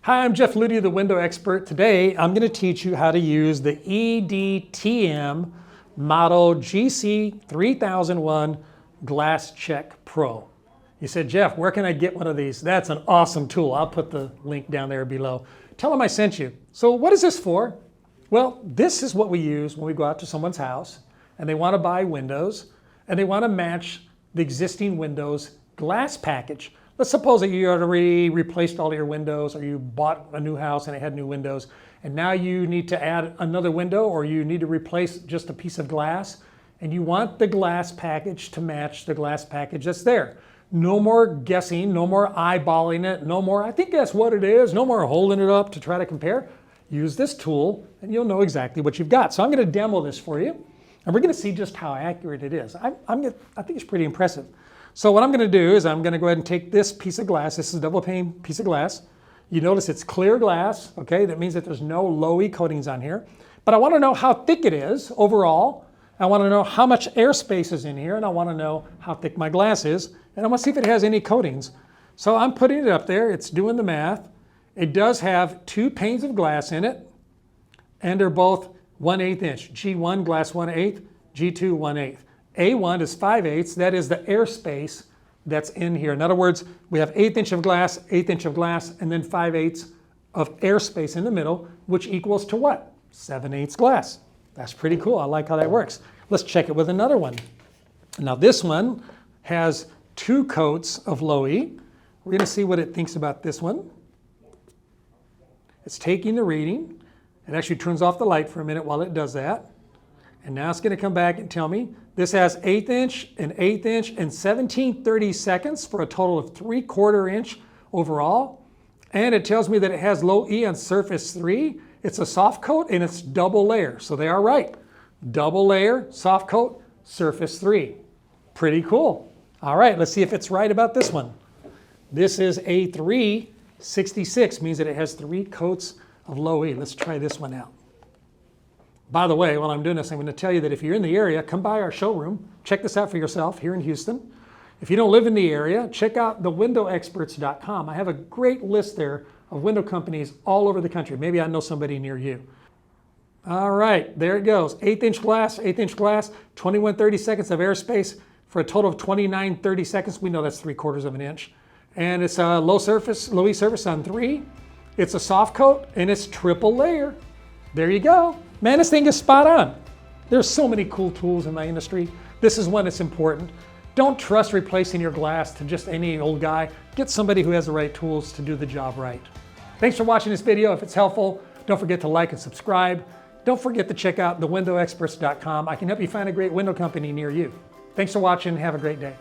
Hi, I'm Jeff Ludy, the window expert. Today, I'm going to teach you how to use the EDTM Model GC3001 Glass Check Pro. You said, Jeff, where can I get one of these? That's an awesome tool. I'll put the link down there below. Tell them I sent you. So what is this for? Well, this is what we use when we go out to someone's house and they want to buy windows and they want to match the existing windows glass package. Let's suppose that you already replaced all your windows, or you bought a new house and it had new windows, and now you need to add another window, or you need to replace just a piece of glass, and you want the glass package to match the glass package that's there. No more guessing, no more eyeballing it, no more, I think that's what it is, no more holding it up to try to compare. Use this tool and you'll know exactly what you've got. So I'm going to demo this for you, and we're going to see just how accurate it is. I think it's pretty impressive. So what I'm going to do is I'm going to go ahead and take this piece of glass. This is a double pane piece of glass. You notice it's clear glass, okay? That means that there's no low-E coatings on here. But I want to know how thick it is overall. I want to know how much airspace is in here, and I want to know how thick my glass is, and I want to see if it has any coatings. So I'm putting it up there. It's doing the math. It does have 2 panes of glass in it, and they're both 1/8 inch. G1 glass 1/8, G2 1/8. A1 is 5/8, that is the airspace that's in here. In other words, we have 1/8 inch of glass, 1/8 inch of glass, and then 5/8 of airspace in the middle, which equals to what? 7/8 glass. That's pretty cool. I like how that works. Let's check it with another one. Now this one has 2 coats of low-E. We're going to see what it thinks about this one. It's taking the reading. It actually turns off the light for a minute while it does that. And now it's going to come back and tell me this has 1/8 inch and 1/8 inch and 17/32 for a total of 3/4 inch overall. And it tells me that it has low-E on surface 3. It's a soft coat and it's double layer. So they are right. Double layer, soft coat, surface 3. Pretty cool. All right, let's see if it's right about this one. This is a 366, means that it has 3 coats of low-E. Let's try this one out. By the way, while I'm doing this, I'm going to tell you that if you're in the area, come by our showroom. Check this out for yourself here in Houston. If you don't live in the area, check out thewindowexperts.com. I have a great list there of window companies all over the country. Maybe I know somebody near you. All right, there it goes. 1/8 inch glass, 1/8 inch glass, 21/32 of airspace for a total of 29/32. We know that's 3/4 of an inch. And it's a low E surface on 3. It's a soft coat and it's triple layer. There you go. Man, this thing is spot on. There's so many cool tools in my industry. This is one that's important. Don't trust replacing your glass to just any old guy. Get somebody who has the right tools to do the job right. Thanks for watching this video. If it's helpful, don't forget to like and subscribe. Don't forget to check out thewindowexperts.com. I can help you find a great window company near you. Thanks for watching. Have a great day.